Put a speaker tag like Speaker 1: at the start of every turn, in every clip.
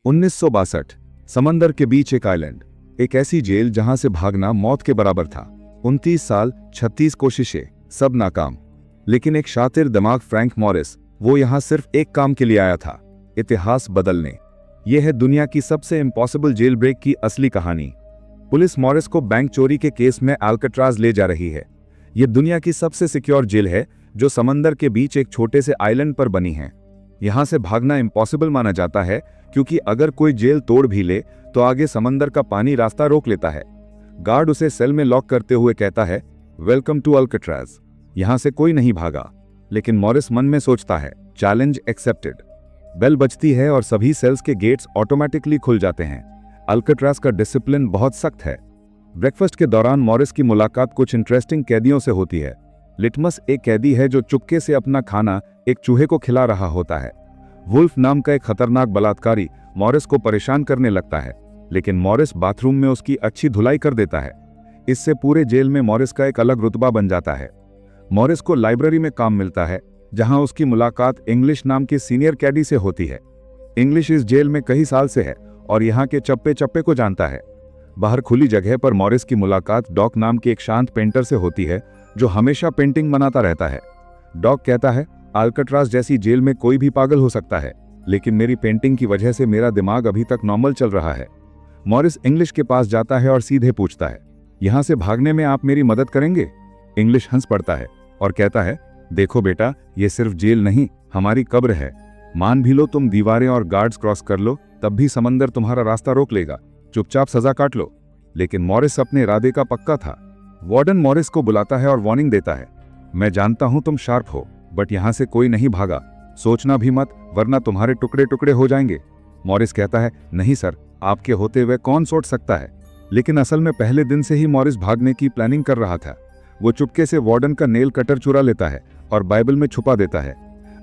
Speaker 1: 1962। समंदर के बीच एक आइलैंड, एक ऐसी जेल जहां से भागना मौत के बराबर था। 29 साल, 36 कोशिशें, सब नाकाम। लेकिन एक शातिर दिमाग फ्रैंक मॉरिस, वो यहां सिर्फ एक काम के लिए आया था, इतिहास बदलने। यह है दुनिया की सबसे इम्पॉसिबल जेल ब्रेक की असली कहानी। पुलिस मॉरिस को बैंक चोरी के केस में अल्काट्राज ले जा रही है। यह दुनिया की सबसे सिक्योर जेल है जो समंदर के बीच एक छोटे से आइलैंड पर बनी है। यहां से भागना इम्पॉसिबल माना जाता है क्योंकि अगर कोई जेल तोड़ भी ले तो आगे समंदर का पानी रास्ता रोक लेता है। गार्ड उसे सेल में लॉक करते हुए कहता है, वेलकम टू अल्काट्राज। यहां से कोई नहीं भागा। लेकिन मॉरिस मन में सोचता है, चैलेंज एक्सेप्टेड। बेल बजती है और सभी सेल्स के गेट्स ऑटोमेटिकली खुल जाते हैं। अल्काट्राज का डिसिप्लिन बहुत सख्त है। ब्रेकफास्ट के दौरान मॉरिस की मुलाकात कुछ इंटरेस्टिंग कैदियों से होती है। लिटमस एक कैदी है जो चुपके से अपना खाना एक चूहे को खिला रहा होता है। वुल्फ नाम का एक खतरनाक बलात्कारी मॉरिस को परेशान करने लगता है, लेकिन मॉरिस बाथरूम में उसकी अच्छी धुलाई कर देता है। इससे पूरे जेल में मॉरिस का एक अलग रुतबा बन जाता है। मॉरिस को लाइब्रेरी में काम मिलता है, जहां उसकी मुलाकात इंग्लिश नाम के सीनियर कैदी से होती है। इंग्लिश इस जेल में कई साल से है और यहाँ के चप्पे चप्पे को जानता है। बाहर खुली जगह पर मॉरिस की मुलाकात डॉक नाम के एक शांत पेंटर से होती है जो हमेशा पेंटिंग बनाता रहता है। डॉक कहता है, अल्काट्राज जैसी जेल में कोई भी पागल हो सकता है, लेकिन मेरी पेंटिंग की वजह से मेरा दिमाग अभी तक नॉर्मल चल रहा है। मॉरिस इंग्लिश के पास जाता है और सीधे पूछता है, यहां से भागने में आप मेरी मदद करेंगे? इंग्लिश हंस पड़ता है और कहता है, देखो बेटा, ये सिर्फ जेल नहीं, हमारी कब्र है। मान भी लो तुम दीवारें और गार्ड्स क्रॉस कर लो, तब भी समंदर तुम्हारा रास्ता रोक लेगा। चुपचाप सजा काट लो। लेकिन मॉरिस अपने इरादे का पक्का था। वार्डन मॉरिस को बुलाता है और वार्निंग देता है, मैं जानता हूं तुम शार्प हो, बट यहां से कोई नहीं भागा। सोचना भी मत, वरना तुम्हारे टुकड़े टुकड़े हो जाएंगे। मॉरिस कहता है, नहीं सर, आपके होते हुए कौन सोच सकता है। लेकिन असल में पहले दिन से ही मॉरिस भागने की प्लानिंग कर रहा था। वो चुपके से वार्डन का नेल कटर चुरा लेता है और बाइबल में छुपा देता है।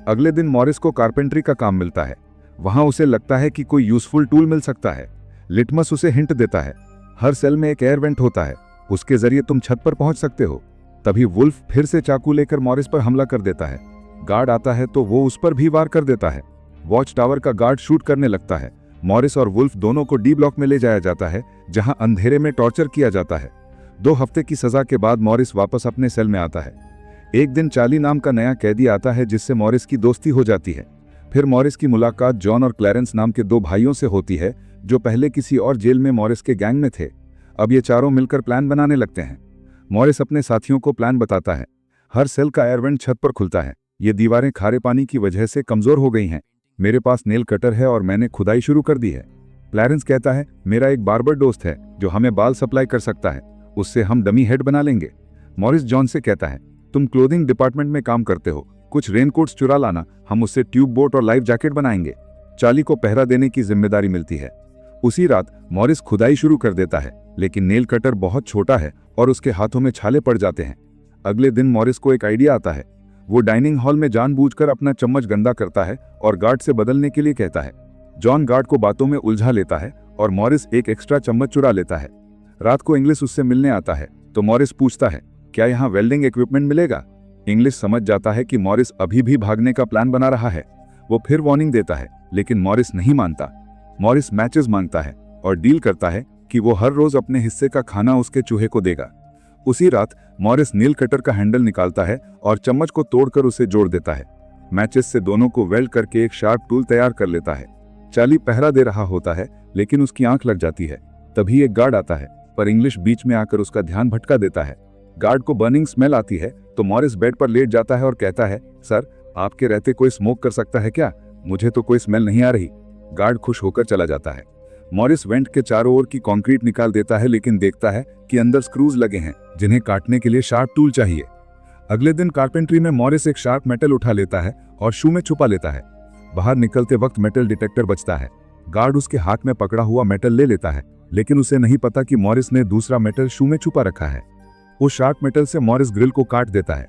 Speaker 1: अगले दिन मॉरिस को कारपेंट्री का काम मिलता है। वहां उसे लगता है कि कोई यूजफुल टूल मिल सकता है। लिटमस उसे हिंट देता है, हर सेल में एक एयर वेंट होता है, उसके जरिए तुम छत पर पहुंच सकते हो। तभी वुल्फ फिर से चाकू लेकर मॉरिस पर हमला कर देता है। गार्ड आता है तो वो उस पर भी वार कर देता है। वॉच टावर का गार्ड शूट करने लगता है। मॉरिस और वुल्फ दोनों को डी ब्लॉक में ले जाया जाता है, जहां अंधेरे में टॉर्चर किया जाता है। 2 हफ्ते की सजा के बाद मॉरिस वापस अपने सेल में आता है। एक दिन चार्ली नाम का नया कैदी आता है जिससे मॉरिस की दोस्ती हो जाती है। फिर मॉरिस की मुलाकात जॉन और क्लैरेंस नाम के 2 भाइयों से होती है जो पहले किसी और जेल में मॉरिस के गैंग में थे। अब ये चारों मिलकर प्लान बनाने लगते हैं। मॉरिस अपने साथियों को प्लान बताता है। हर सेल का एयरवेंट छत पर खुलता है। ये दीवारें खारे पानी की वजह से कमजोर हो गई हैं। मेरे पास नेल कटर है और मैंने खुदाई शुरू कर दी है। क्लैरेंस कहता है, मेरा एक बार्बर दोस्त है जो हमें बाल सप्लाई कर सकता है, उससे हम डमी हेड बना लेंगे। मॉरिस जॉन से कहता है, तुम क्लोथिंग डिपार्टमेंट में काम करते हो, कुछ रेनकोट्स चुरा लाना, हम उससे ट्यूब बोट और लाइफ जैकेट बनाएंगे। चार्ली को पहरा देने की जिम्मेदारी मिलती है। उसी रात मॉरिस खुदाई शुरू कर देता है, लेकिन नेल कटर बहुत छोटा है और उसके हाथों में छाले पड़ जाते हैं। अगले दिन मॉरिस को एक आइडिया आता है। वो डाइनिंग हॉल में जानबूझकर अपना चम्मच गंदा करता है और गार्ड से बदलने के लिए कहता है। जॉन गार्ड को बातों में उलझा लेता है और मॉरिस एक एक्स्ट्रा चम्मच चुरा लेता है। रात को इंग्लिश उससे मिलने आता है तो मॉरिस पूछता है, क्या यहाँ वेल्डिंग इक्विपमेंट मिलेगा? इंग्लिश समझ जाता है कि मॉरिस अभी भी भागने का प्लान बना रहा है। वो फिर वार्निंग देता है, लेकिन मॉरिस नहीं मानता। मॉरिस मैचेस मांगता है और डील करता है कि वो हर रोज अपने हिस्से का खाना उसके चूहे को देगा। उसी रात मॉरिस नील कटर का हैंडल निकालता है और चम्मच को तोड़कर उसे जोड़ देता है। मैचेस से दोनों को वेल्ड करके एक शार्प टूल तैयार कर लेता है। चार्ली पहरा दे रहा होता है, लेकिन उसकी आंख लग जाती है। तभी एक गार्ड आता है, पर इंग्लिश बीच में आकर उसका ध्यान भटका देता है। गार्ड को बर्निंग स्मेल आती है तो मॉरिस बेड पर लेट जाता है और कहता है, सर, आपके रहते कोई स्मोक कर सकता है क्या? मुझे तो कोई स्मेल नहीं आ रही। गार्ड खुश होकर चला जाता है। मॉरिस वेंट के चारों ओर की कंक्रीट निकाल देता है, लेकिन देखता है कि अंदर स्क्रूज लगे हैं जिन्हें काटने के लिए शार्प टूल चाहिए। अगले दिन कारपेंट्री में मॉरिस एक शार्प मेटल उठा लेता है और शू में छुपा लेता है। बाहर निकलते वक्त मेटल डिटेक्टर बजता है। गार्ड उसके हाथ में पकड़ा हुआ मेटल ले लेता है, लेकिन उसे नहीं पता कि मॉरिस ने दूसरा मेटल शू में छुपा रखा है। उस शार्प मेटल से मॉरिस ग्रिल को काट देता है।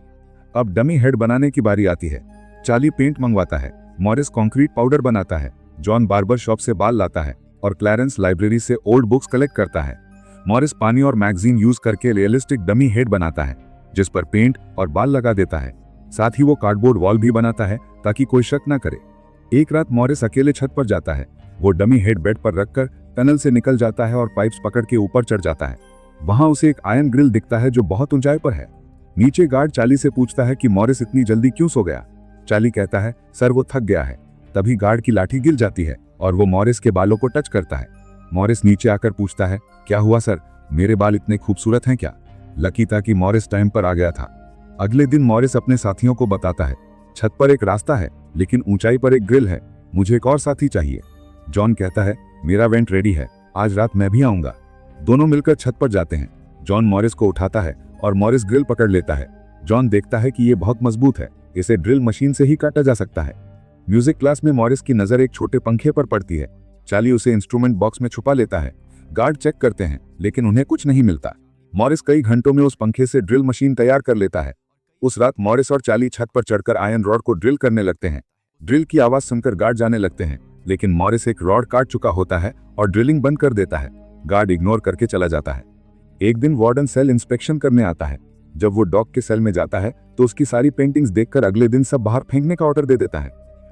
Speaker 1: अब डमी हेड बनाने की बारी आती है। चार्ली पेंट मंगवाता है, मॉरिस कंक्रीट पाउडर बनाता है, जॉन बार्बर शॉप से बाल लाता है और क्लैरेंस लाइब्रेरी से ओल्ड बुक्स कलेक्ट करता है। मॉरिस पानी और मैगजीन यूज करके रियलिस्टिक डमी हेड बनाता है, जिस पर पेंट और बाल लगा देता है। साथ ही वो कार्डबोर्ड वॉल भी बनाता है ताकि कोई शक न करे। एक रात मॉरिस अकेले छत पर जाता है। वो डमी हेड बेड पर रखकर टनल से निकल जाता है और पाइप्स पकड़ के ऊपर चढ़ जाता है। वहां उसे एक आयरन ग्रिल दिखता है जो बहुत ऊंचाई पर है। नीचे गार्ड चार्ली से पूछता है कि मॉरिस इतनी जल्दी क्यों सो गया। चार्ली कहता है सर वो थक गया है। तभी गार्ड की लाठी गिर जाती है और वो मॉरिस के बालों को टच करता है। मॉरिस नीचे आकर पूछता है क्या हुआ सर, मेरे बाल इतने खूबसूरत हैं क्या। लकी था कि मॉरिस टाइम पर आ गया था। अगले दिन मॉरिस अपने साथियों को बताता है छत पर एक रास्ता है लेकिन ऊंचाई पर एक ग्रिल है, मुझे एक और साथी चाहिए। जॉन कहता है मेरा वेंट रेडी है, आज रात मैं भी आऊंगा। दोनों मिलकर छत पर जाते हैं। जॉन मॉरिस को उठाता है और मॉरिस ग्रिल पकड़ लेता है। जॉन देखता है कि ये बहुत मजबूत है, इसे ड्रिल मशीन से ही काटा जा सकता है। म्यूजिक क्लास में मॉरिस की नजर एक छोटे पंखे पर पड़ती है। चार्ली उसे इंस्ट्रूमेंट बॉक्स में छुपा लेता है। गार्ड चेक करते हैं लेकिन उन्हें कुछ नहीं मिलता। मॉरिस कई घंटों में उस पंखे से ड्रिल मशीन तैयार कर लेता है। उस रात मॉरिस और चार्ली छत पर चढ़कर आयरन रॉड को ड्रिल करने लगते हैं। ड्रिल की आवाज सुनकर गार्ड जाने लगते हैं लेकिन मॉरिस एक रॉड काट चुका होता है और ड्रिलिंग बंद कर देता है। गार्ड इग्नोर करके चला जाता है। एक दिन वार्डन सेल इंस्पेक्शन करने आता है। जब वो डॉग के सेल में जाता है तो उसकी सारी पेंटिंग्स देखकर अगले दिन सब बाहर फेंकने का ऑर्डर दे देता है।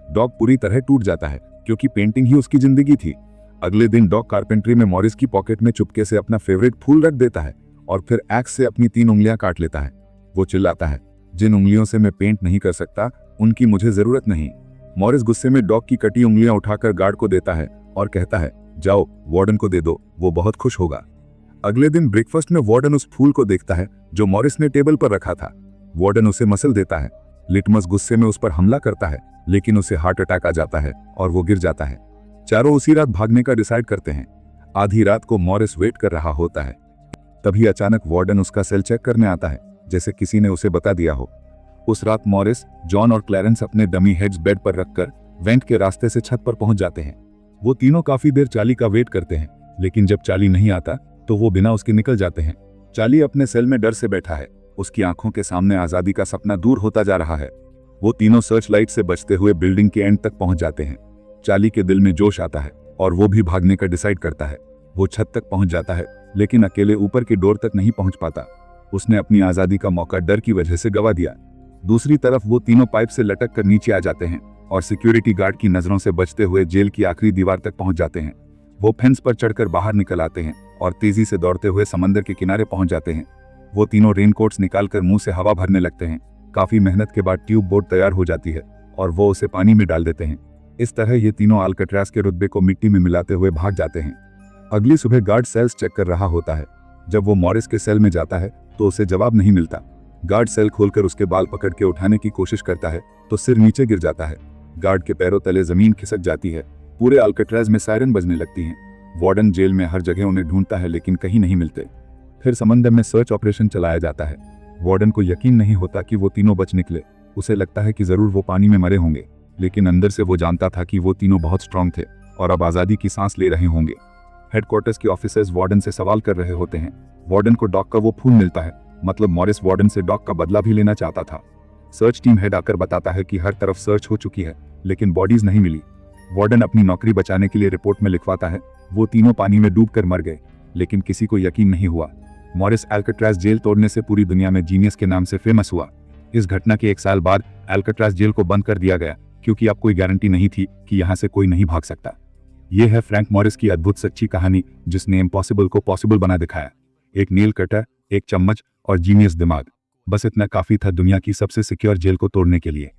Speaker 1: डॉग पूरी तरह टूट जाता है क्योंकि पेंटिंग ही उसकी जिंदगी थी। अगले दिन डॉग कारपेंट्री में मॉरिस की पॉकेट में चुपके से अपना फेवरेट फूल रख देता है और फिर एक्स से अपनी 3 उंगलियां काट लेता है। वो चिल्लाता है जिन उंगलियों से मैं पेंट नहीं कर सकता उनकी मुझे जरूरत नहीं। मॉरिस गुस्से में डॉग की कटी उंगलियां उठाकर गार्ड को देता है और कहता है जाओ वार्डन को दे दो, वो बहुत खुश होगा। अगले दिन ब्रेकफास्ट में वार्डन उस फूल को देखता है जो मॉरिस ने टेबल पर रखा था। वार्डन उसे मसल देता है। लिटमस गुस्से में उस पर हमला करता है लेकिन उसे हार्ट अटैक आ जाता है और वो गिर जाता है। चारों उसी रात भागने का डिसाइड करते हैं। आधी रात को मॉरिस वेट कर रहा होता है। तभी अचानक वार्डन उसका सेल चेक करने आता है जैसे किसी ने उसे बता दिया हो। उस रात मॉरिस, जॉन और क्लैरेंस अपने डमी हेड्स बेड पर रखकर वेंट के रास्ते से छत पर पहुंच जाते हैं। वो तीनों काफी देर चार्ली का वेट करते हैं लेकिन जब चार्ली नहीं आता तो वो बिना उसके निकल जाते हैं। चार्ली अपने सेल में डर से बैठा है। उसकी आंखों के सामने आजादी का सपना दूर होता जा रहा है। वो तीनों सर्च लाइट से बचते हुए बिल्डिंग के एंड तक पहुंच जाते हैं। चार्ली के दिल में जोश आता है और वो भी भागने का डिसाइड करता है। वो छत तक पहुंच जाता है लेकिन अकेले ऊपर की डोर तक नहीं पहुंच पाता। उसने अपनी आजादी का मौका डर की वजह से गवा दिया। दूसरी तरफ वो तीनों पाइप से लटक कर नीचे आ जाते हैं और सिक्योरिटी गार्ड की नजरों से बचते हुए जेल की आखिरी दीवार तक पहुंच जाते हैं। वो फेंस पर चढ़कर बाहर निकल आते हैं और तेजी से दौड़ते हुए समंदर के किनारे पहुंच जाते हैं। वो तीनों रेनकोट्स निकालकर मुंह से हवा भरने लगते हैं। काफी मेहनत के बाद ट्यूब बोट तैयार हो जाती है और वो उसे पानी में डाल देते हैं। इस तरह ये तीनों अल्काट्राज़ के रुतबे को मिट्टी में मिलाते हुए भाग जाते हैं। अगली सुबह गार्ड सेल्स चेक कर रहा होता है। जब वो मॉरिस के सेल में जाता है तो उसे जवाब नहीं मिलता। गार्ड सेल खोलकर उसके बाल पकड़ के उठाने की कोशिश करता है तो सिर नीचे गिर जाता है। गार्ड के पैरों तले जमीन खिसक जाती है। पूरे अल्काट्राज़ में सायरन बजने लगती हैं। वार्डन जेल में हर जगह उन्हें ढूंढता है लेकिन कहीं नहीं मिलते। फिर समंदर में सर्च ऑपरेशन चलाया जाता है। वार्डन को यकीन नहीं होता कि वो तीनों बच निकले। उसे लगता है कि जरूर वो पानी में मरे होंगे लेकिन अंदर से वो जानता था कि वो तीनों बहुत स्ट्रांग थे और अब आज़ादी की सांस ले रहे होंगे। हेडक्वार्टर्स के ऑफिसर्स वार्डन से सवाल कर रहे होते हैं। वार्डन को डॉग का वो फूल मिलता है, मतलब मॉरिस वार्डन से डॉग का बदला भी लेना चाहता था। सर्च टीम हेड आकर बताता है कि हर तरफ सर्च हो चुकी है लेकिन बॉडीज नहीं मिली। वार्डन अपनी नौकरी बचाने के लिए रिपोर्ट में लिखवाता है वो तीनों पानी में डूबकर मर गए, लेकिन किसी को यकीन नहीं हुआ। मॉरिस अल्काट्राज़ जेल तोड़ने से पूरी दुनिया में जीनियस के नाम से फेमस हुआ। इस घटना के 1 साल बाद अल्काट्राज़ जेल को बंद कर दिया गया क्योंकि अब कोई गारंटी नहीं थी कि यहाँ से कोई नहीं भाग सकता। यह है फ्रैंक मॉरिस की अद्भुत सच्ची कहानी जिसने इम्पॉसिबल को पॉसिबल बना दिखाया। एक नील कटर, एक चम्मच और जीनियस दिमाग, बस इतना काफी था दुनिया की सबसे सिक्योर जेल को तोड़ने के लिए।